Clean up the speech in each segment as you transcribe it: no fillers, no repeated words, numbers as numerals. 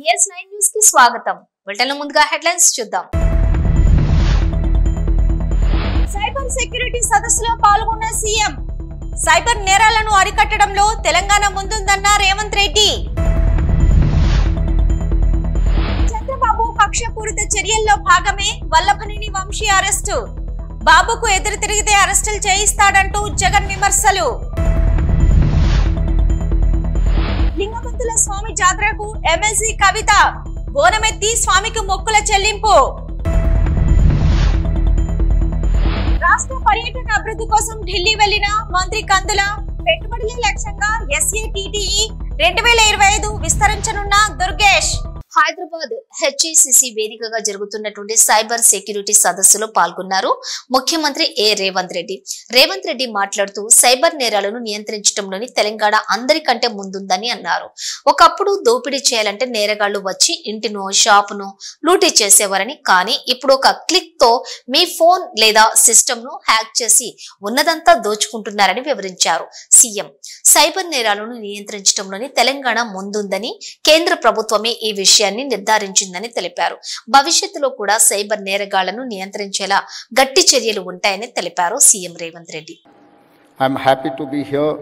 PS9 news కి స్వాగతం. బులెటిన్లో ముందుగా హెడ్లైన్స్ చూద్దాం. సైబర్ సెక్యూరిటీ సదస్సులో పాల్గొన్న సీఎం. సైబర్ నేరాలను అరికట్టడంలో తెలంగాణ ముందుందన్న రేవంత్ రెడ్డి. చంద్రబాబు కక్షపూరిత చర్యల్లో భాగమే వల్లభనేని వంశీ అరెస్టు. బాబుకు ఎదురు తిరిగితే అరెస్టులు చేయిస్తాడంటూ జగన్ విమర్శలు. లింగమంతుల స్వామి జాతరకు ఎమ్మెల్సీ కవిత. బోనమెత్తి స్వామికి మొక్కుల చెల్లింపు. రాష్ట్ర పర్యాటక అభివృద్ధి కోసం ఢిల్లీ వెళ్లిన మంత్రి కందుల. పెట్టుబడుల లక్ష్యంగా SATTE 2025 విస్తరించనున్న దుర్గేష్. హైదరాబాద్ HECC వేదికగా జరుగుతున్నటువంటి సైబర్ సెక్యూరిటీ సదస్సులో పాల్గొన్నారు ముఖ్యమంత్రి రేవంత్ రెడ్డి. రేవంత్ రెడ్డి మాట్లాడుతూ సైబర్ నేరాలను నియంత్రించడంలోని తెలంగాణ అందరికంటే ముందుందని అన్నారు. ఒకప్పుడు దోపిడీ చేయాలంటే నేరగాళ్లు వచ్చి ఇంటినో షాపును లూటీ చేసేవారని, కానీ ఇప్పుడు ఒక క్లిక్ తో మీ ఫోన్ లేదా సిస్టమ్ ను హ్యాక్ చేసి ఉన్నదంతా దోచుకుంటున్నారని వివరించారు సీఎం. సైబర్ నేరాలను నియంత్రించడంలోని తెలంగాణ ముందుందని, కేంద్ర ప్రభుత్వమే ఈ విషయాన్ని నిర్ధారించిందని తెలిపారు. భవిష్యత్తులో కూడా సైబర్ నేరగాళ్లను నియంత్రించేలా గట్టి చర్యలు ఉంటాయని తెలిపారు CM Revanth Reddy. I am happy to be here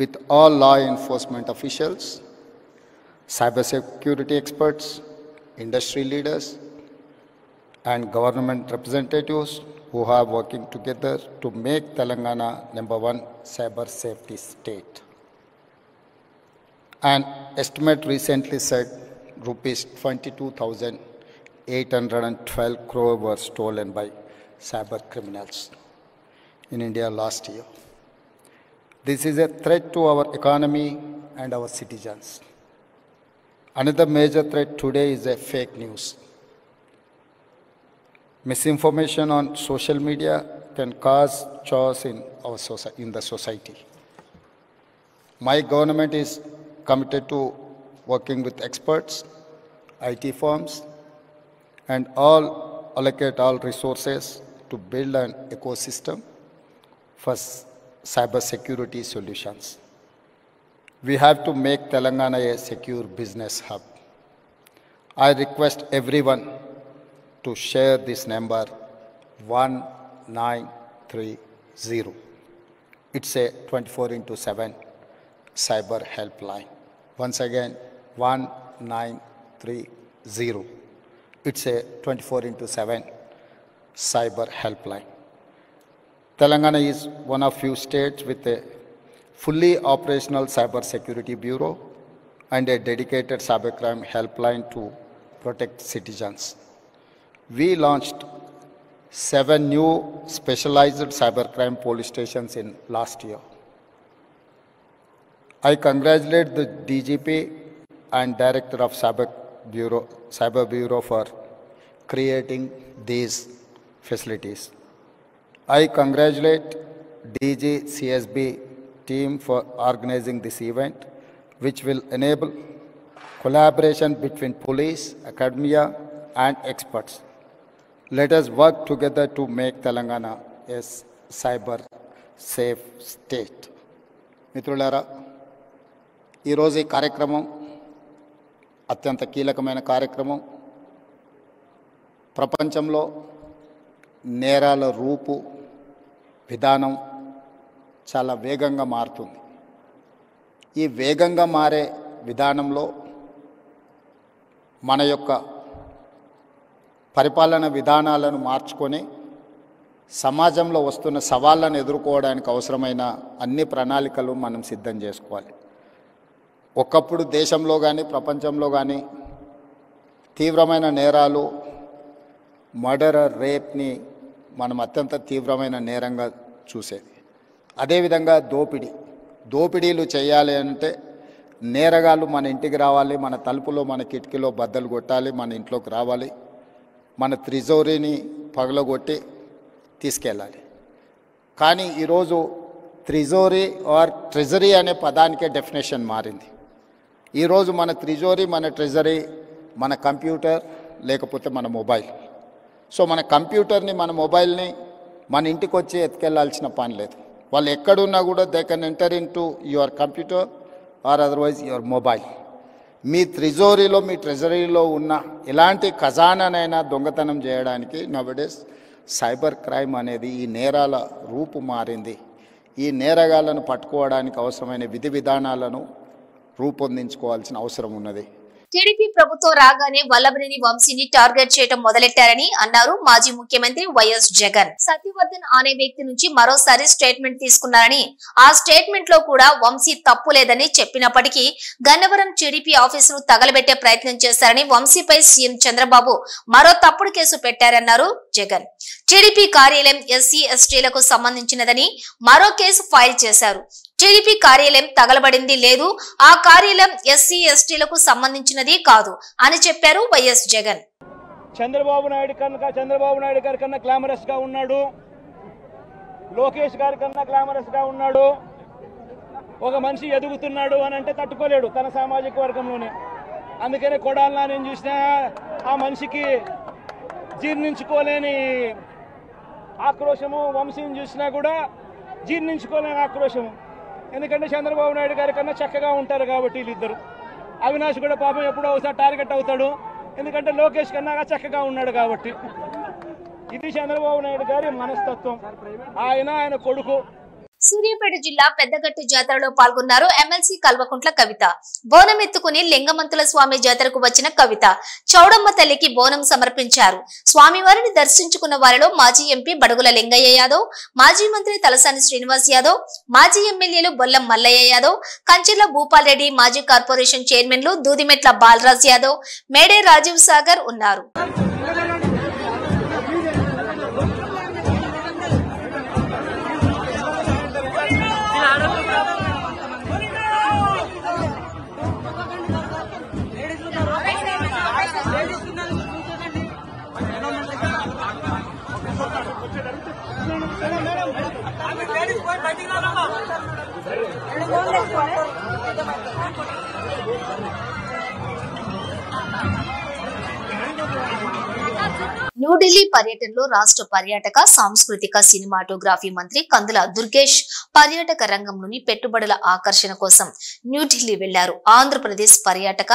with all law enforcement officials, cyber security experts, industry leaders and government representatives who are working together to make Telangana #1 cyber safety state. An estimate recently said rupees 22,812 crore were stolen by cyber criminals in India last year. This is a threat to our economy and our citizens. Another major threat today is a fake news. Misinformation on social media can cause chaos in the society. My government is committed to working with experts, IT firms, and allocate all resources to build an ecosystem for cyber security solutions. We have to make Telangana a secure business hub. I request everyone to share this number 1930. It's a 24/7 cyber helpline. Once again, 1930. It's a 24/7 cyber helpline. Telangana is one of few states with a fully operational cyber security bureau and a dedicated cybercrime helpline to protect citizens. We launched 7 new specialized cybercrime police stations in last year. I congratulate the DGP and Director of Cyber Bureau for creating these facilities. I congratulate DG CSB team for organizing this event, which will enable collaboration between police, academia, and experts. Let us work together to make Telangana a cyber safe state. మిత్రులారా, ఈరోజు ఈ కార్యక్రమం అత్యంత కీలకమైన కార్యక్రమం. ప్రపంచంలో నేరాల రూపు విధానం చాలా వేగంగా మారుతుంది. ఈ వేగంగా మారే విధానంలో మన యొక్క పరిపాలన విధానాలను మార్చుకొని సమాజంలో వస్తున్న సవాళ్ళను ఎదుర్కోవడానికి అవసరమైన అన్ని ప్రణాళికలు మనం సిద్ధం చేసుకోవాలి. ఒకప్పుడు దేశంలో కానీ ప్రపంచంలో కానీ తీవ్రమైన నేరాలు, మర్డర్, రేప్ని మనం అత్యంత తీవ్రమైన నేరంగా చూసేది. అదేవిధంగా దోపిడీలు చేయాలి అంటే నేరగాళ్ళు మన ఇంటికి రావాలి, మన తలుపులో మన కిటికీలో బద్దలు కొట్టాలి, మన ఇంట్లోకి రావాలి, మన త్రిజోరీని పగలగొట్టి తీసుకెళ్ళాలి. కానీ ఈరోజు త్రిజోరీ ఆర్ ట్రెజరీ అనే పదానికే డెఫినేషన్ మారింది. ఈరోజు మన త్రిజోరీ, మన ట్రెజరీ మన కంప్యూటర్ లేకపోతే మన మొబైల్. సో మన కంప్యూటర్ని, మన మొబైల్ని మన ఇంటికి వచ్చి ఎత్తుకెళ్లాల్సిన పని లేదు. వాళ్ళు ఎక్కడున్నా కూడా they can enter in to your computer or otherwise your mobile. మీ త్రిజోరీలో మీ ట్రెజరీలో ఉన్న ఎలాంటి ఖజానానైనా దొంగతనం చేయడానికి నవడేస్ సైబర్ క్రైమ్ అనేది ఈ నేరాల రూపు మారింది. ఈ నేరగాళ్లను పట్టుకోవడానికి అవసరమైన విధి విధానాలను రూపొందించుకోవాల్సిన అవసరం ఉన్నది. టీడీపీ ప్రభుత్వం రాగానే వల్లభనేని వంశీని టార్గెట్ చేయడం మొదలెట్టారని అన్నారు మాజీ ముఖ్యమంత్రి వైఎస్ జగన్. సత్యవర్ధన్ అనే వ్యక్తి నుంచి మరోసారి స్టేట్మెంట్ తీసుకున్నారని, ఆ స్టేట్మెంట్ లో కూడా వంశీ తప్పు లేదని చెప్పినప్పటికీ గన్నవరం టీడీపీ ఆఫీసును తగలబెట్టే ప్రయత్నం చేశారని, వంశీపై సీఎం చంద్రబాబు మరో తప్పుడు కేసు పెట్టారన్నారు జగన్. టీడీపీ కార్యాలయం ఎస్సీ ఎస్టీలకు సంబంధించినదని మరో కేసు ఫైల్ చేశారు. టీడీపీ కార్యాలయం తగలబడింది లేదు, ఆ కార్యాలయం ఎస్సీ ఎస్టీలకు సంబంధించినది కాదు అని చెప్పారు వైఎస్ జగన్. చంద్రబాబు నాయుడు గారి కన్నా గ్లామరస్ గా ఉన్నాడు, లోకేష్ గారి కన్నా గ్లామరస్ గా ఉన్నాడు. ఒక మనిషి ఎదుగుతున్నాడు అని అంటే తట్టుకోలేడు తన సామాజిక వర్గంలోనే. అందుకనే కొడాలనా నేను చూసినా ఆ మనిషికి జీర్ణించుకోలేని ఆక్రోశము, వంశీని చూసినా కూడా జీర్ణించుకోలేని ఆక్రోశము. ఎందుకంటే చంద్రబాబు నాయుడు గారి కన్నా చక్కగా ఉంటారు కాబట్టి వీళ్ళిద్దరు. అవినాష్ కూడా పాపం ఎప్పుడో ఒకసారి టార్గెట్ అవుతాడు, ఎందుకంటే లోకేష్ కన్నా చక్కగా ఉన్నాడు కాబట్టి. ఇది చంద్రబాబు నాయుడు గారి మనస్తత్వం. ఆయన కొడుకు. సూర్యాపేట జిల్లా పెద్దగట్టు జాతరలో పాల్గొన్నారు ఎమ్మెల్సీ కల్వకుంట్ల కవిత. బోనం ఎత్తుకుని లింగమంతుల స్వామి జాతరకు వచ్చిన కవిత చౌడమ్మ తల్లికి బోనం సమర్పించారు. స్వామివారిని దర్శించుకున్న వారిలో మాజీ ఎంపీ బడుగుల లింగయ్య యాదవ్, మాజీ మంత్రి తలసాని శ్రీనివాస్ యాదవ్, మాజీ ఎమ్మెల్యేలు బొల్లం మల్లయ్య యాదవ్, కంచెర్ల భూపాల్ రెడ్డి, మాజీ కార్పొరేషన్ చైర్మన్లు దూదిమెట్ల బాలరాజ్ యాదవ్, మేడే రాజీవ్ సాగర్ ఉన్నారు. న్యూఢిల్లీ పర్యటనలో రాష్ట్ర పర్యాటక సాంస్కృతిక సినిమాటోగ్రఫీ మంత్రి కందుల దుర్గేష్ పర్యాటక రంగంలోని పెట్టుబడుల ఆకర్షణ కోసం న్యూఢిల్లీ వెళ్లారు. ఆంధ్రప్రదేశ్ పర్యాటక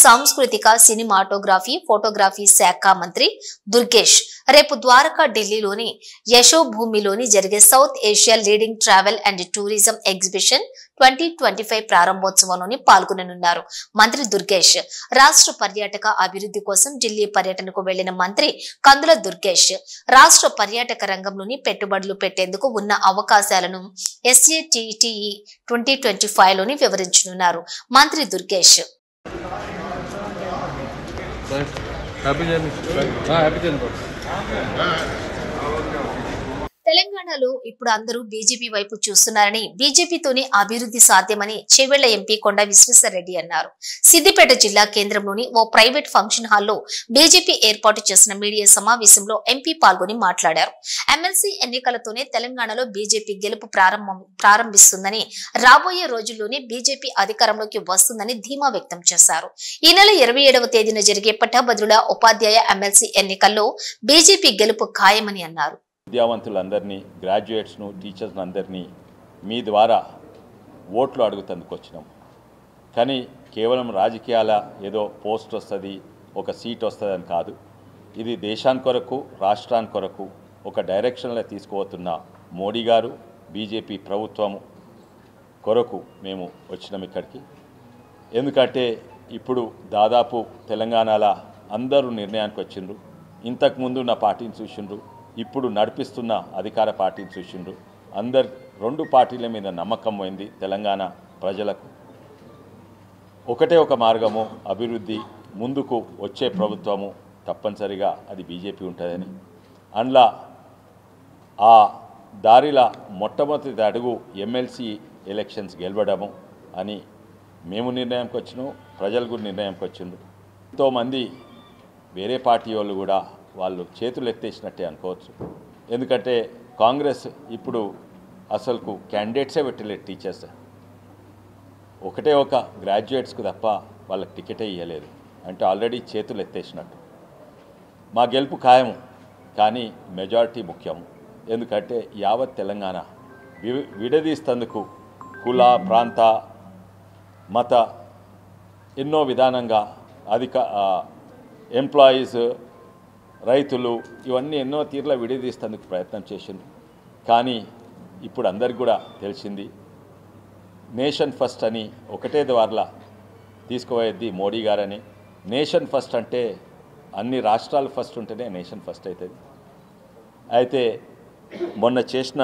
సాంస్కృతిక సినిమాటోగ్రఫీ ఫోటోగ్రఫీ శాఖ మంత్రి దుర్గేష్ రేపు ద్వారకా ఢిల్లీలోని యశోభూమిలోని జరిగే south Asia leading travel and tourism exhibition 2025 ప్రారంభోత్సవంలోని పాల్గొననున్నారు. మంత్రి దుర్గేష్ రాష్ట్ర పర్యాటక అభివృద్ధి కోసం ఢిల్లీ పర్యటనకు వెళ్లిన మంత్రి కందుల దుర్గేష్ రాష్ట్ర పర్యాటక రంగంలోని పెట్టుబడులు పెట్టేందుకు ఉన్న అవకాశాలను SATTE 2025 లోని వివరించనున్నారు. మంత్రి దుర్గేష్ తెలంగాణలో ఇప్పుడు అందరూ బీజేపీ వైపు చూస్తున్నారని, బీజేపీతోనే అభివృద్ధి సాధ్యమని చేవెళ్ల ఎంపీ కొండ విశ్వేశ్వరరెడ్డి అన్నారు. సిద్దిపేట జిల్లా కేంద్రంలోని ఓ ప్రైవేట్ ఫంక్షన్ హాల్లో బీజేపీ ఏర్పాటు చేసిన మీడియా సమావేశంలో ఎంపీ పాల్గొని మాట్లాడారు. ఎమ్మెల్సీ ఎన్నికలతోనే తెలంగాణలో బీజేపీ గెలుపు ప్రారంభిస్తుందని, రాబోయే రోజుల్లోనే బీజేపీ అధికారంలోకి వస్తుందని ధీమా వ్యక్తం చేశారు. ఈ నెల 27వ తేదీన జరిగే పట్టభద్రుల ఉపాధ్యాయ ఎమ్మెల్సీ ఎన్నికల్లో బీజేపీ గెలుపు ఖాయమని అన్నారు. విద్యావంతులందరినీ, గ్రాడ్యుయేట్స్ను, టీచర్స్ను అందరినీ మీ ద్వారా ఓట్లు అడుగుతందుకు వచ్చినాం. కానీ కేవలం రాజకీయాల ఏదో పోస్ట్ వస్తుంది, ఒక సీట్ వస్తుందని కాదు. ఇది దేశాని కొరకు, రాష్ట్రాని కొరకు ఒక డైరెక్షన్లో తీసుకుపోతున్న మోడీ గారు, బీజేపీ ప్రభుత్వం కొరకు మేము వచ్చినాం ఇక్కడికి. ఎందుకంటే ఇప్పుడు దాదాపు తెలంగాణలో అందరూ నిర్ణయానికి వచ్చిండ్రు. ఇంతకుముందు నా పార్టీని చూసిండ్రు, ఇప్పుడు నడిపిస్తున్న అధికార పార్టీని చూసిండ్రు. అందరు రెండు పార్టీల మీద నమ్మకం పోయింది తెలంగాణ ప్రజలకు. ఒకటే ఒక మార్గము, అభివృద్ధి, ముందుకు వచ్చే ప్రభుత్వము తప్పనిసరిగా అది బీజేపీ ఉంటుందని. అందులో ఆ దారిలో మొట్టమొదటి అడుగు ఎమ్మెల్సీ ఎలక్షన్స్ గెలవడము అని మేము నిర్ణయంకి వచ్చినాం, ప్రజలు కూడా నిర్ణయంకి వచ్చిండ్రు. ఎంతోమంది వేరే పార్టీ వాళ్ళు కూడా వాళ్ళు చేతులు ఎత్తేసినట్టే అనుకోవచ్చు. ఎందుకంటే కాంగ్రెస్ ఇప్పుడు అసలుకు క్యాండిడేట్సే పెట్టలేదు. టీచర్స్ ఒకటే ఒక గ్రాడ్యుయేట్స్కు తప్ప వాళ్ళకి టికెటే ఇవ్వలేదు అంటే ఆల్రెడీ చేతులు ఎత్తేసినట్టు. మా గెలుపు ఖాయము, కానీ మెజారిటీ ముఖ్యం. ఎందుకంటే యావత్ తెలంగాణ విడదీస్తందుకు కుల, ప్రాంత, మత ఎన్నో విధానంగా ఎంప్లాయీస్, రైతులు ఇవన్నీ ఎన్నో తీర్ల విడదీస్తేందుకు ప్రయత్నం చేసింది. కానీ ఇప్పుడు అందరికి కూడా తెలిసింది నేషన్ ఫస్ట్ అని ఒకటే ద్వారాలా తీసుకుపోయేది మోడీ గారని. నేషన్ ఫస్ట్ అంటే అన్ని రాష్ట్రాలు ఫస్ట్ ఉంటేనే నేషన్ ఫస్ట్ అవుతుంది. అయితే మొన్న చేసిన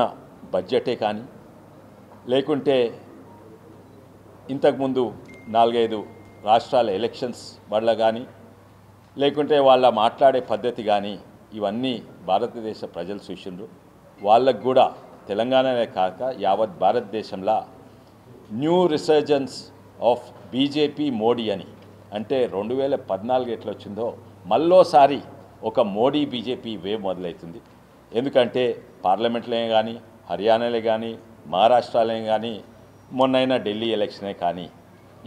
బడ్జెటే కానీ లేకుంటే ఇంతకుముందు 4-5 రాష్ట్రాల ఎలక్షన్స్ వల్ల కానీ లేకుంటే వాళ్ళ మాట్లాడే పద్ధతి కానీ ఇవన్నీ భారతదేశ ప్రజలు చూసిండ్రు. వాళ్ళకు కూడా తెలంగాణనే కాక యావత్ భారతదేశంలో new resurgence of BJP Modi అని అంటే 2014 ఎట్లా వచ్చిందో మళ్ళోసారి ఒక మోడీ బీజేపీ వేవ్ మొదలవుతుంది. ఎందుకంటే పార్లమెంట్లో కానీ హర్యానాలో కానీ మహారాష్ట్రలో కానీ మొన్నైనా ఢిల్లీ ఎలక్షనే కానీ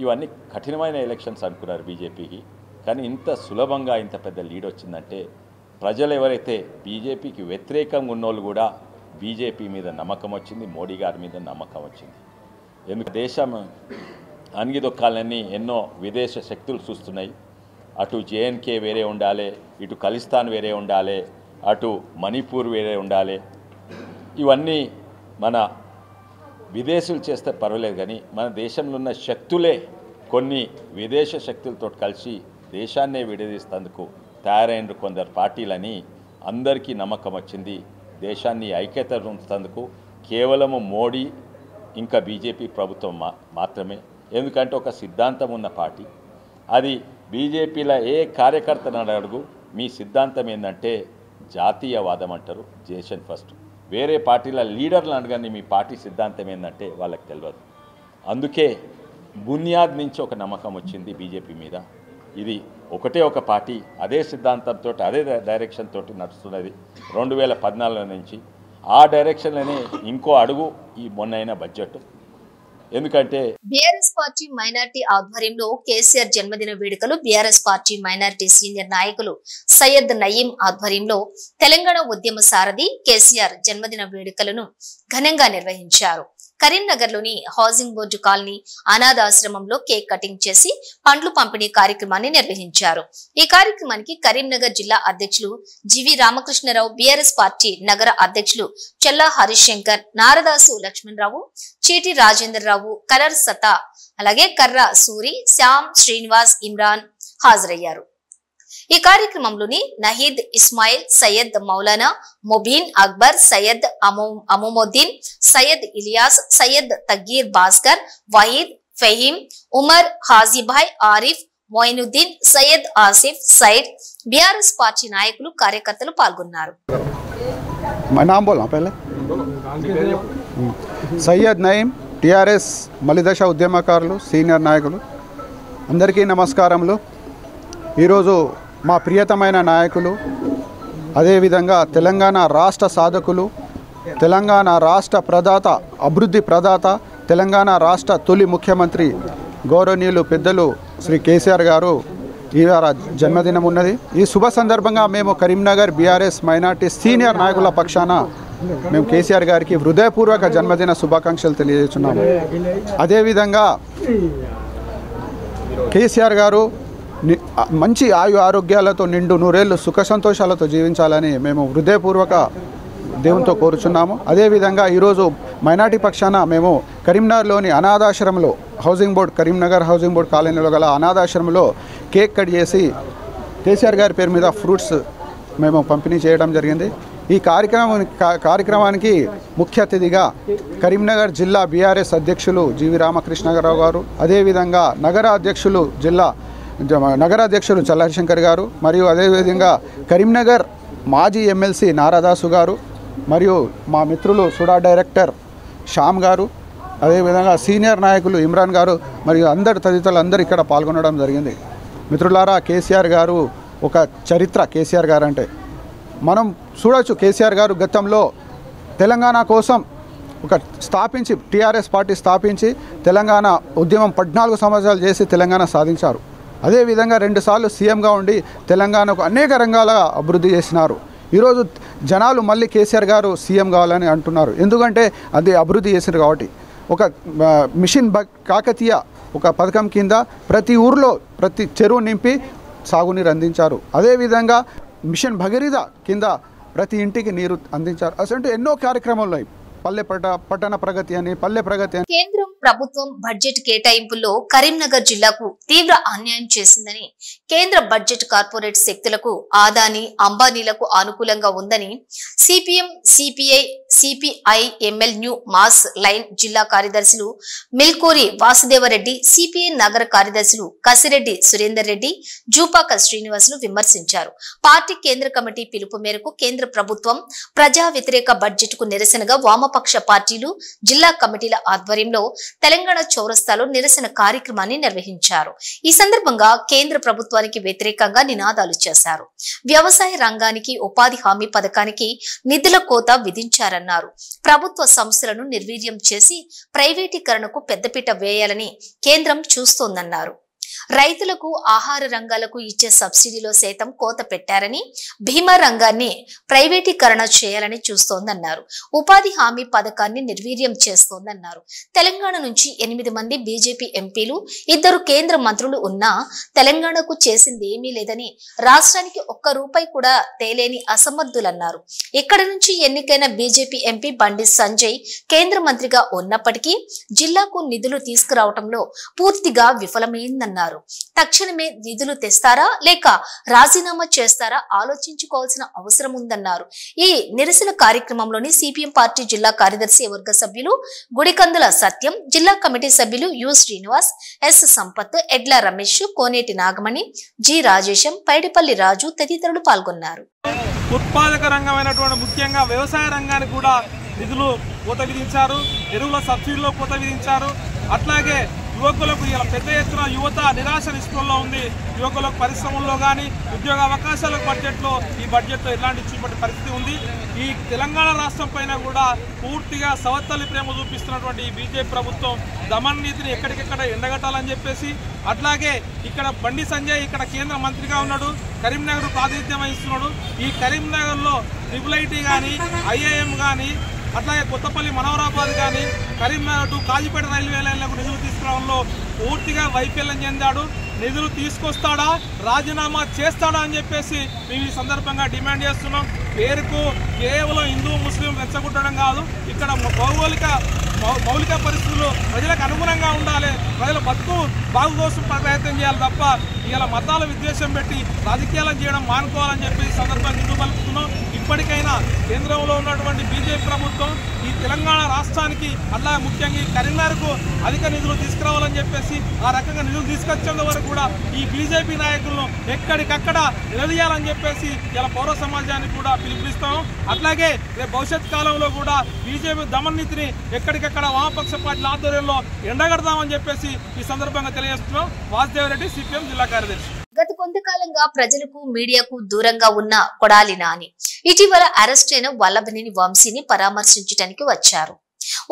ఇవన్నీ కఠినమైన ఎలక్షన్స్ అనుకున్నారు బీజేపీకి. కానీ ఇంత సులభంగా ఇంత పెద్ద లీడ్ వచ్చిందంటే ప్రజలు ఎవరైతే బీజేపీకి వ్యతిరేకంగా ఉన్నోళ్ళు కూడా బీజేపీ మీద నమ్మకం వచ్చింది, మోడీ గారి మీద నమ్మకం వచ్చింది. ఎందుకు దేశం అణిగిదొక్కాలని ఎన్నో విదేశ శక్తులు చూస్తున్నాయి. అటు జేఎన్కే వేరే ఉండాలి, ఇటు ఖలిస్తాన్ వేరే ఉండాలి, అటు మణిపూర్ వేరే ఉండాలి. ఇవన్నీ మన విదేశీయులు చేస్తే పర్వాలేదు కానీ మన దేశంలో ఉన్న శక్తులే కొన్ని విదేశ శక్తులతో కలిసి దేశాన్నే విడదీస్తేందుకు తయారైన కొందరు పార్టీలని అందరికీ నమ్మకం వచ్చింది. దేశాన్ని ఐక్యత ఉంచేందుకు కేవలము మోడీ ఇంకా బీజేపీ ప్రభుత్వం మాత్రమే. ఎందుకంటే ఒక సిద్ధాంతం ఉన్న పార్టీ అది. బీజేపీలో ఏ కార్యకర్తను అడుగు మీ సిద్ధాంతం ఏంటంటే జాతీయవాదం అంటారు, నేషన్ ఫస్ట్. వేరే పార్టీల లీడర్లు అడగని మీ పార్టీ సిద్ధాంతం ఏంటంటే వాళ్ళకి తెలియదు. అందుకే బునియాద్ నుంచి ఒక నమ్మకం వచ్చింది బీజేపీ మీద. ఇది ఒకటే ఒక పార్టీ అదే సిద్ధాంతంతో అదే డైరెక్షన్ తోటి నడుస్తున్నది 2014 నుంచి. ఆ డైరెక్షన్లోనే ఇంకో అడుగు ఈ మొన్నైన బడ్జెట్. ఎందుకంటే బీఆర్ఎస్ పార్టీ మైనార్టీ ఆధ్వర్యంలో కేసీఆర్ జన్మదిన వేడుకలు బీఆర్ఎస్ పార్టీ మైనార్టీ సీనియర్ నాయకులు సయ్యద్ నయీం ఆధ్వర్యంలో తెలంగాణ ఉద్యమ సారథి కేసీఆర్ జన్మదిన వేడుకలను ఘనంగా నిర్వహించారు. కరీంనగర్ లోని హౌసింగ్ బోర్డు కాలనీ అనాథాశ్రమంలో కేక్ కటింగ్ చేసి పండ్లు పంపిణీ కార్యక్రమాన్ని నిర్వహించారు. ఈ కార్యక్రమానికి కరీంనగర్ జిల్లా అధ్యక్షులు జివి రామకృష్ణరావు, బీఆర్ఎస్ పార్టీ నగర అధ్యక్షులు చెల్లా హరీష్ శంకర్, నారదాసు లక్ష్మణరావు, చీటి రాజేందర్ రావు, కలర్ సతా, అలాగే కర్ర సూరి, శ్యామ్, శ్రీనివాస్, ఇమ్రాన్ హాజరయ్యారు. ఈ కార్యక్రమంలోని నహీద్ ఇస్మాయిల్, సయ్యద్ మౌలానా, ముబీన్ అక్బర్, సయ్యద్ అమోముద్దీన్, సయ్యద్ ఇలియాస్, సయ్యద్ తగ్గీర్ భాస్కర్, వహీద్, ఫహీం, ఉమర్, హాజీభాయ్, ఆరిఫ్, మొయినుద్దీన్, సయ్యద్ ఆసిఫ్, సైడ్, బీఆర్ఎస్ పార్టీ నాయకులు, కార్యకర్తలు పాల్గొన్నారు. సయ్యద్ నయీం, టిఆర్ఎస్ మలిదశ ఉద్యమకారులు, సీనియర్ నాయకులు అందరికీ నమస్కారములు. ఈరోజు మా ప్రియతమైన నాయకులు, అదేవిధంగా తెలంగాణ రాష్ట్ర సాధకులు, తెలంగాణ రాష్ట్ర ప్రదాత, అభివృద్ధి ప్రదాత, తెలంగాణ రాష్ట్ర తొలి ముఖ్యమంత్రి గౌరవనీయులు పెద్దలు శ్రీ కేసీఆర్ గారు ఇవాళ జన్మదినం ఉన్నది. ఈ శుభ సందర్భంగా మేము కరీంనగర్ బీఆర్ఎస్ మైనార్టీ సీనియర్ నాయకుల పక్షాన మేము కేసీఆర్ గారికి హృదయపూర్వక జన్మదిన శుభాకాంక్షలు తెలియజేస్తున్నాము. అదేవిధంగా కేసీఆర్ గారు మంచి ఆరోగ్యాలతో నిండు నూరేళ్లు సుఖ సంతోషాలతో జీవించాలని మేము హృదయపూర్వక దేవునితో కోరుచున్నాము. అదేవిధంగా ఈరోజు మైనార్టీ పక్షాన మేము కరీంనగర్లోని అనాథాశ్రమంలో కరీంనగర్ హౌసింగ్ బోర్డ్ కాలనీలో గల అనాథాశ్రమంలో కేక్ కట్ చేసి కేసీఆర్ గారి పేరు మీద ఫ్రూట్స్ మేము పంపిణీ చేయడం జరిగింది. ఈ కార్యక్రమానికి ముఖ్య అతిథిగా కరీంనగర్ జిల్లా బీఆర్ఎస్ అధ్యక్షులు జివి రామకృష్ణరావు గారు, అదేవిధంగా నగర అధ్యక్షులు చల్లహరిశంకర్ గారు, మరియు అదేవిధంగా కరీంనగర్ మాజీ ఎమ్మెల్సీ నారదాసు గారు, మరియు మా మిత్రులు సుడా డైరెక్టర్ శ్యామ్ గారు, అదేవిధంగా సీనియర్ నాయకులు ఇమ్రాన్ గారు మరియు తదితరులు అందరూ ఇక్కడ పాల్గొనడం జరిగింది. మిత్రులారా, కేసీఆర్ గారు ఒక చరిత్ర. కేసీఆర్ గారు అంటే మనం చూడొచ్చు, కేసీఆర్ గారు గతంలో తెలంగాణ కోసం టీఆర్ఎస్ పార్టీ స్థాపించి తెలంగాణ ఉద్యమం 14 సంవత్సరాలు చేసి తెలంగాణ సాధించారు. అదేవిధంగా 2 సార్లు సీఎంగా ఉండి తెలంగాణకు అనేక రంగాల అభివృద్ధి చేసినారు. ఈరోజు జనాలు మళ్ళీ కేసీఆర్ గారు సీఎం కావాలని అంటున్నారు. ఎందుకంటే అది అభివృద్ధి చేసినారు కాబట్టి. ఒక మిషన్ కాకతీయ ఒక పథకం కింద ప్రతి ఊర్లో ప్రతి చెరువు నింపి సాగునీరు అందించారు. అదేవిధంగా మిషన్ భగీరథ కింద ప్రతి ఇంటికి నీరు అందించారు. అసలు ఎన్నో కార్యక్రమాలు పల్లె పట్టణ ప్రగతి అని పల్లె ప్రగతి అని. కేంద్రం ప్రభుత్వం బడ్జెట్ కేటాయింపుల్లో కరీంనగర్ జిల్లాకు తీవ్ర అన్యాయం చేసిందని, కేంద్ర బడ్జెట్ కార్పొరేట్ శక్తులకు ఆదాని అంబానీలకు అనుకూలంగా ఉందని CPM CPI CPI ML new mass line జిల్లా కార్యదర్శులు మిల్కూరి వాసుదేవరెడ్డి, సిపిఐ నగర కార్యదర్శులు కసిరెడ్డి సురేందర్ రెడ్డి, జూపాక శ్రీనివాసులు విమర్శించారు. పార్టీ కేంద్ర కమిటీ పిలుపు మేరకు కేంద్ర ప్రభుత్వం ప్రజా వ్యతిరేక బడ్జెట్ కు నిరసనగా వామపక్ష పార్టీలు జిల్లా కమిటీల ఆధ్వర్యంలో తెలంగాణ చౌరస్తాలో నిరసన కార్యక్రమాన్ని నిర్వహించారు. ఈ సందర్భంగా కేంద్ర ప్రభుత్వానికి వ్యతిరేకంగా నినాదాలు చేశారు. వ్యవసాయ రంగానికి ఉపాధి హామీ పథకానికి నిధుల కోత విధించారన్నారు. ప్రభుత్వ సంస్థలను నిర్వీర్యం చేసి ప్రైవేటీకరణకు పెద్దపీట వేయాలని కేంద్రం చూస్తోందన్నారు. రైతులకు ఆహార రంగాలకు ఇచ్చే సబ్సిడీలో సైతం కోత పెట్టారని, భీమా రంగాన్ని ప్రైవేటీకరణ చేయాలని చూస్తోందన్నారు. ఉపాధి హామీ పథకాన్ని నిర్వీర్యం చేస్తోందన్నారు. తెలంగాణ నుంచి 8 మంది బీజేపీ ఎంపీలు, 2 కేంద్ర మంత్రులు ఉన్నా తెలంగాణకు చేసింది ఏమీ లేదని, రాష్ట్రానికి ₹1 కూడా తేలేని అసమర్థులన్నారు. ఇక్కడ నుంచి ఎన్నికైన బీజేపీ ఎంపీ బండి సంజయ్ కేంద్ర మంత్రిగా ఉన్నప్పటికీ జిల్లాకు నిధులు తీసుకురావడంలో పూర్తిగా విఫలమైందన్నారు. తక్షణమే నిధులు తెస్తారా లేక రాజీనామా చేస్తారా ఆలోచించుకోవాల్సిన అవసరం ఉందన్నారు. ఈ నిరసన కార్యక్రమంలోని సిపిఎం పార్టీ జిల్లా కార్యదర్శి వర్గ సభ్యులు గుడికందుల సత్యం, జిల్లా కమిటీ సభ్యులు యు శ్రీనివాస్, ఎస్ సంపత్, ఎడ్ల రమేష్, కోనేటి నాగమణి, జి రాజేశం, పైడిపల్లి రాజు తదితరులు పాల్గొన్నారు. ఉత్పాదక రంగమైనటువంటి ముఖ్యంగా వ్యవసాయ రంగానికి కూడా నిధులు కోత విధించారు. ఎరువుల సబ్సిడీలో కోత విధించారు. అట్లాగే యువకులకు ఇలా పెద్ద ఎత్తున యువత నిరాశ నిస్పృహలో ఉంది. యువకులకు పరిశ్రమల్లో కానీ ఉద్యోగ అవకాశాల బడ్జెట్లో ఈ బడ్జెట్లో ఎలాంటి చూపే పరిస్థితి ఉంది. ఈ తెలంగాణ రాష్ట్రం పైన కూడా పూర్తిగా సవత్తల్లి ప్రేమ చూపిస్తున్నటువంటి ఈ బీజేపీ ప్రభుత్వం దమన్ నీతిని ఎక్కడికెక్కడ ఎండగట్టాలని చెప్పేసి, అట్లాగే ఇక్కడ బండి సంజయ్ ఇక్కడ కేంద్ర మంత్రిగా ఉన్నాడు, కరీంనగర్ ప్రాతినిధ్యం వహిస్తున్నాడు. ఈ కరీంనగర్లో ట్రిపుల్ కానీ ఐఐఎం కానీ అట్లాగే కొత్తపల్లి మనోహరాబాద్ కానీ కరీంనగర్ టు కాజీపేట రైల్వే లైన్లకు నిధులు తీసుకురావడంలో పూర్తిగా వైఫల్యం చెందాడు. నిధులు తీసుకొస్తాడా, రాజీనామా చేస్తాడా అని చెప్పేసి మేము ఈ సందర్భంగా డిమాండ్ చేస్తున్నాం. పేరుకు కేవలం హిందూ ముస్లిం రెచ్చగొట్టడం కాదు, ఇక్కడ మౌలిక పరిస్థితులు ప్రజలకు అనుగుణంగా ఉండాలి, ప్రజల బతుకు బాగు కోసం ప్రయత్నం చేయాలి తప్ప ఇలా మతాల విద్వేషం పెట్టి రాజకీయాలను చేయడం మానుకోవాలని చెప్పి ఈ సందర్భంగా నిధులు పలుకుతున్నాం. ఇప్పటికైనా కేంద్రంలో ఉన్నటువంటి బీజేపీ ప్రభుత్వం ఈ తెలంగాణ రాష్ట్రానికి అట్లా ముఖ్యంగా ఈ కరీంనగర్కు అధిక నిధులు తీసుకురావాలని చెప్పేసి, ఆ రకంగా నిధులు తీసుకొచ్చేంత వరకు కూడా ఈ బీజేపీ నాయకులను ఎక్కడికక్కడ నిలదీయాలని చెప్పేసి ఇలా పౌర సమాజానికి కూడా పిలుపునిస్తాం. అట్లాగే రేపు భవిష్యత్ కాలంలో కూడా బీజేపీ దమన్ నీతిని ఎక్కడికక్కడ వామపక్ష పార్టీల ఆధ్వర్యంలో ఎండగడదామని చెప్పేసి ఈ సందర్భంగా తెలియజేస్తున్నాం. వాసుదేవరెడ్డి, సిపిఎం జిల్లా కార్యదర్శి. గత కొంతకాలంగా ప్రజలకు మీడియాకు దూరంగా ఉన్న కొడాలి నాని ఇటీవల అరెస్ట్ అయిన వల్లభనేని వంశీని పరామర్శించడానికి వచ్చారు.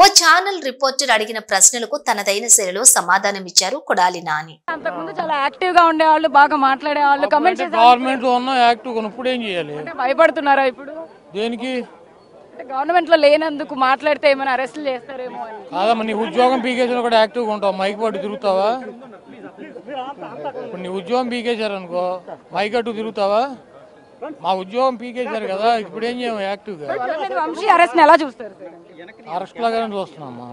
ఓ ఛానల్ రిపోర్టర్ అడిగిన ప్రశ్నలకు తనదైన శైలిలో సమాధానం ఇచ్చారు కొడాలి నాని. అంతకుముందు చాలా యాక్టివ్ గా ఉండేవాళ్ళు, బాగా మాట్లాడేవాళ్ళు, కమెంట్స్ గవర్నమెంట్ లో ఉన్న యాక్టివ్ ఇప్పుడు ఏం చేయాలి? భయపడుతున్నారా ఇప్పుడు? దేనికి? గవర్నమెంట్ లో లేనందుకు మాట్లాడితే ఏమైనా అరెస్టులు చేస్తారేమో అని. కాదమ్మా, నీ ఉద్యోగం పీకేసిన కూడా యాక్టివ్గా ఉంటావు, మైక్ పట్టు తిరుగుతావా? ఇప్పుడు నీ ఉద్యోగం పీకేశారు అనుకో, మైక్ అట్టు తిరుగుతావా? మా ఉద్యోగం పీకేశారు కదా, ఇప్పుడు ఏం చేయము యాక్టివ్గా. వంశీ అరెస్ట్ ఎలా చూస్తారు? అరెస్ట్ లాగానే చూస్తున్నామ్మా.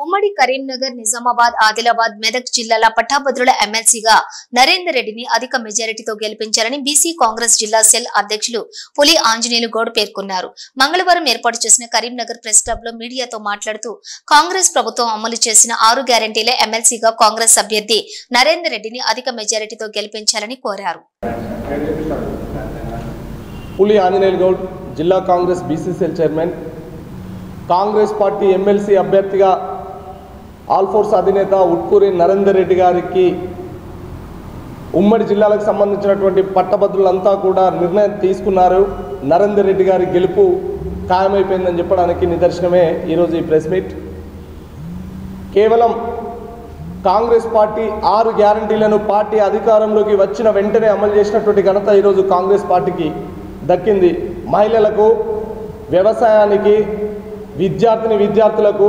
ఉమ్మడి కరీంనగర్, నిజామాబాద్, ఆదిలాబాద్, మెదక్ జిల్లాల పట్టాభద్రుల ఎమ్మెల్సీగా నరేందర్ రెడ్డిని అధిక మెజారిటీతో గెలిపించారని బీసీ కాంగ్రెస్ జిల్లా సెల్ అధ్యక్షులు పులి ఆంజనేయులు గౌడ్ పేర్కొన్నారు. మంగళవారం ఏర్పాటు చేసిన కరీంనగర్ ప్రెస్ క్లబ్ లో మీడియాతో మాట్లాడుతూ కాంగ్రెస్ ప్రభుత్వం అమలు చేసిన 6 గ్యారంటీల ఎమ్మెల్సీగా కాంగ్రెస్ అభ్యర్థి నరేందర్ రెడ్డిని అధిక మెజారిటీతో గెలిపించాలని కోరారు. పులి ఆంజనేయులు గౌడ్, జిల్లా Congress BC cell chairman, Congress party MLC అభ్యర్థిగా ఆల్ఫోర్స్ అధినేత ఉట్కూరి నరేందర్ రెడ్డి గారికి ఉమ్మడి జిల్లాలకు సంబంధించినటువంటి పట్టభద్రులంతా కూడా నిర్ణయం తీసుకున్నారు. నరేందర్ రెడ్డి గారి గెలుపు ఖాయమైపోయిందని చెప్పడానికి నిదర్శనమే ఈరోజు ఈ ప్రెస్ మీట్. కేవలం కాంగ్రెస్ పార్టీ 6 గ్యారంటీలను పార్టీ అధికారంలోకి వచ్చిన వెంటనే అమలు చేసినటువంటి ఘనత ఈరోజు కాంగ్రెస్ పార్టీకి దక్కింది. మహిళలకు, వ్యవసాయానికి, విద్యార్థులకు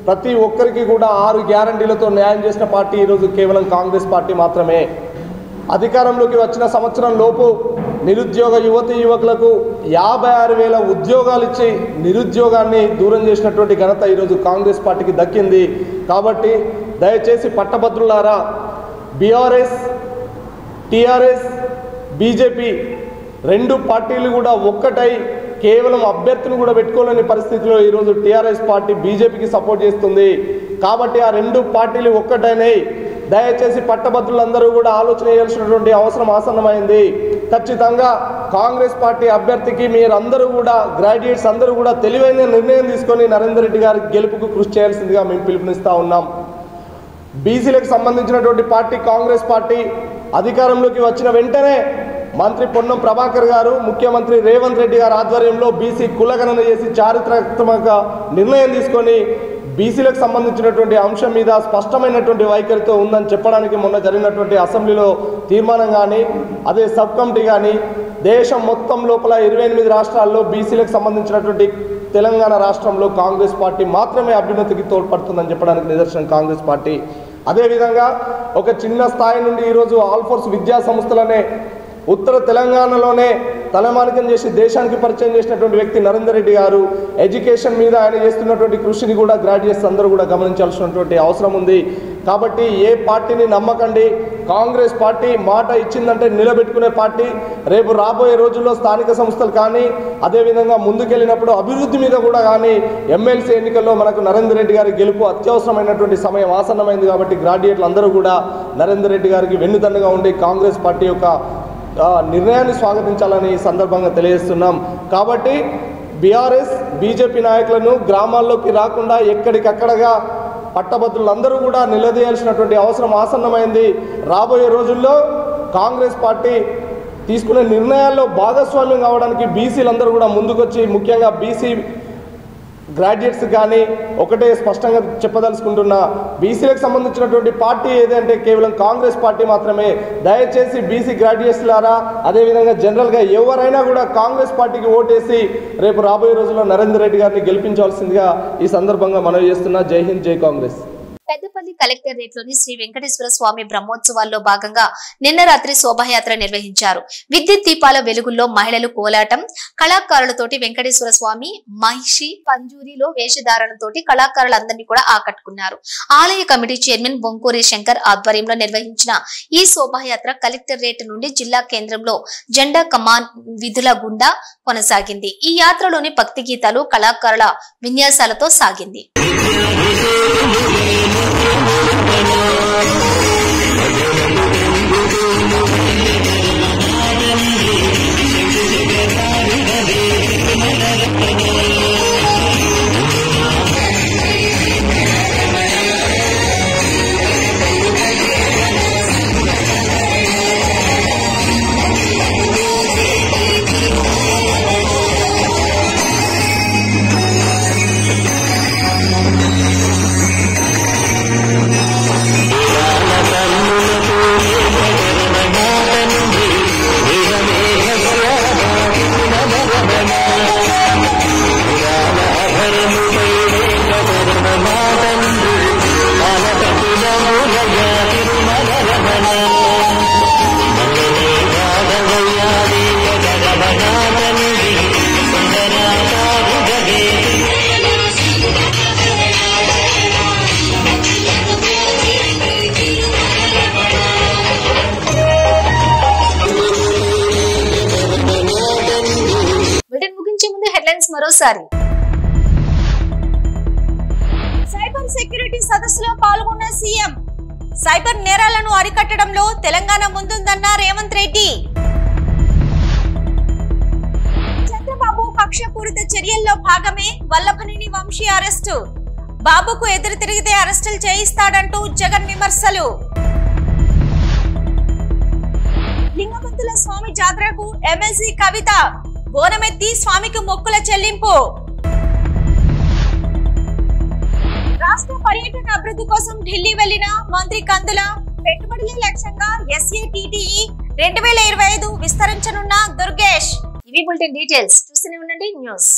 ప్రతి ఒక్కరికి కూడా 6 గ్యారంటీలతో న్యాయం చేసిన పార్టీ ఈరోజు కేవలం కాంగ్రెస్ పార్టీ మాత్రమే. అధికారంలోకి వచ్చిన సంవత్సరం లోపు నిరుద్యోగ యువకులకు 56,000 ఉద్యోగాలు ఇచ్చి నిరుద్యోగాన్ని దూరం చేసినటువంటి ఘనత ఈరోజు కాంగ్రెస్ పార్టీకి దక్కింది. కాబట్టి దయచేసి పట్టభద్రులారా, బీఆర్ఎస్, టీఆర్ఎస్, బీజేపీ 2 పార్టీలు కూడా ఒక్కటై కేవలం అభ్యర్థిని కూడా పెట్టుకోలేని పరిస్థితిలో ఈరోజు టీఆర్ఎస్ పార్టీ బీజేపీకి సపోర్ట్ చేస్తుంది. కాబట్టి ఆ 2 పార్టీలు ఒక్కటైనాయి. దయచేసి పట్టభద్రులందరూ కూడా ఆలోచన చేయాల్సినటువంటి అవసరం ఆసన్నమైంది. ఖచ్చితంగా కాంగ్రెస్ పార్టీ అభ్యర్థికి మీరందరూ కూడా గ్రాడ్యుయేట్స్ అందరూ కూడా తెలివైన నిర్ణయం తీసుకొని నరేందర్ రెడ్డి గారి గెలుపుకు కృషి చేయాల్సిందిగా మేము పిలుపునిస్తూ ఉన్నాం. బీసీలకు సంబంధించినటువంటి పార్టీ కాంగ్రెస్ పార్టీ అధికారంలోకి వచ్చిన వెంటనే మంత్రి పొన్నం ప్రభాకర్ గారు, ముఖ్యమంత్రి రేవంత్ రెడ్డి గారి ఆధ్వర్యంలో బీసీ కులగణన చేసి చారిత్రాత్మక నిర్ణయం తీసుకొని బీసీలకు సంబంధించినటువంటి అంశం మీద స్పష్టమైనటువంటి వైఖరితో ఉందని చెప్పడానికి మొన్న జరిగినటువంటి అసెంబ్లీలో తీర్మానం కానీ, అదే సబ్ కమిటీ కానీ, దేశం మొత్తం లోపల 28 రాష్ట్రాల్లో బీసీలకు సంబంధించినటువంటి తెలంగాణ రాష్ట్రంలో కాంగ్రెస్ పార్టీ మాత్రమే అభ్యున్నతికి తోడ్పడుతుందని చెప్పడానికి నిదర్శనం కాంగ్రెస్ పార్టీ. అదేవిధంగా ఒక చిన్న స్థాయి నుండి ఈరోజు ఆల్ఫోర్స్ విద్యా సంస్థలనే ఉత్తర తెలంగాణలోనే తలమానికం చేసి దేశానికి పరిచయం చేసినటువంటి వ్యక్తి నరేందర్ రెడ్డి గారు. ఎడ్యుకేషన్ మీద ఆయన చేస్తున్నటువంటి కృషిని కూడా గ్రాడ్యుయేట్స్ అందరూ కూడా గమనించాల్సినటువంటి అవసరం ఉంది. కాబట్టి ఏ పార్టీని నమ్మకండి. కాంగ్రెస్ పార్టీ మాట ఇచ్చిందంటే నిలబెట్టుకునే పార్టీ. రేపు రాబోయే రోజుల్లో స్థానిక సంస్థలు కానీ, అదేవిధంగా ముందుకెళ్ళినప్పుడు అభివృద్ధి మీద కూడా కానీ ఎమ్మెల్సీ ఎన్నికల్లో మనకు నరేందర్ రెడ్డి గారి గెలుపు అత్యవసరమైనటువంటి సమయం ఆసన్నమైంది. కాబట్టి గ్రాడ్యుయేట్లు అందరూ కూడా నరేందర్ రెడ్డి గారికి వెన్నుదన్నుగా ఉండి కాంగ్రెస్ పార్టీ యొక్క నిర్ణయాన్ని స్వాగతించాలని ఈ సందర్భంగా తెలియజేస్తున్నాం. కాబట్టి బీఆర్ఎస్, బీజేపీ నాయకులను గ్రామాల్లోకి రాకుండా ఎక్కడికక్కడగా పట్టభద్రులందరూ కూడా నిలదీయాల్సినటువంటి అవసరం ఆసన్నమైంది. రాబోయే రోజుల్లో కాంగ్రెస్ పార్టీ తీసుకునే నిర్ణయాల్లో భాగస్వామ్యం కావడానికి బీసీలందరూ కూడా ముందుకొచ్చి, ముఖ్యంగా బీసీ గ్రాడ్యుయేట్స్ కానీ ఒకటే స్పష్టంగా చెప్పదలుచుకుంటున్నా, బీసీలకు సంబంధించినటువంటి పార్టీ ఏదంటే కేవలం కాంగ్రెస్ పార్టీ మాత్రమే. దయచేసి బీసీ గ్రాడ్యుయేట్స్లారా, అదేవిధంగా జనరల్గా ఎవరైనా కూడా కాంగ్రెస్ పార్టీకి ఓటేసి రేపు రాబోయే రోజుల్లో నరేందర్ రెడ్డి గారిని గెలిపించాల్సిందిగా ఈ సందర్భంగా మనవి చేస్తున్నా. జై హింద్, జై కాంగ్రెస్. పెద్దపల్లి కలెక్టరేట్లోని శ్రీ వెంకటేశ్వర స్వామి బ్రహ్మోత్సవాల్లో భాగంగా నిన్న రాత్రి శోభాయాత్ర నిర్వహించారు. విద్యుత్ దీపాల వెలుగుల్లో మహిళలు కోలాటం, కళాకారులతోటి వెంకటేశ్వర స్వామి, మహిషి, పంజూరిలో వేషధారణతోటి కళాకారులందరినీ కూడా ఆకట్టుకున్నారు. ఆలయ కమిటీ చైర్మన్ బొంకూరి శంకర్ ఆధ్వర్యంలో నిర్వహించిన ఈ శోభాయాత్ర కలెక్టరేట్ నుండి జిల్లా కేంద్రంలో జెండా కమాన్ విధుల గుండా కొనసాగింది. ఈ యాత్రలోని భక్తి గీతాలు, కళాకారుల విన్యాసాలతో సాగింది. మరోసారి సైబర్ సెక్యూరిటీ సదస్సులో పాల్గొన్న సీఎం. సైబర్ నేరాలను అరికట్టడంలో తెలంగాణ ముందుందన్న రేవంత్ రెడ్డి. చంద్రబాబు కక్షపూరిత చర్యల్లో భాగమే వల్లభనేని వంశీ అరెస్టు. బాబుకు ఎదురు తిరిగితే అరెస్టులు చేయిస్తాడంటూ జగన్ విమర్శలు. లింగమంతుల స్వామి జాతరకు ఎమ్మెల్సీ కవిత బోనమెత్తి స్వామికి మొక్కుల చెల్లింపు. రాష్ట్ర పర్యాటక అభివృద్ధి కోసం ఢిల్లీ వెళ్లిన మంత్రి కందుల. పెట్టుబడుల లక్ష్యంగా SATTE 2025 విస్తరించనున్న దుర్గేష్. ఇవి బులెటిన్ డీటెయిల్స్. చూస్తూనే ఉండండి న్యూస్.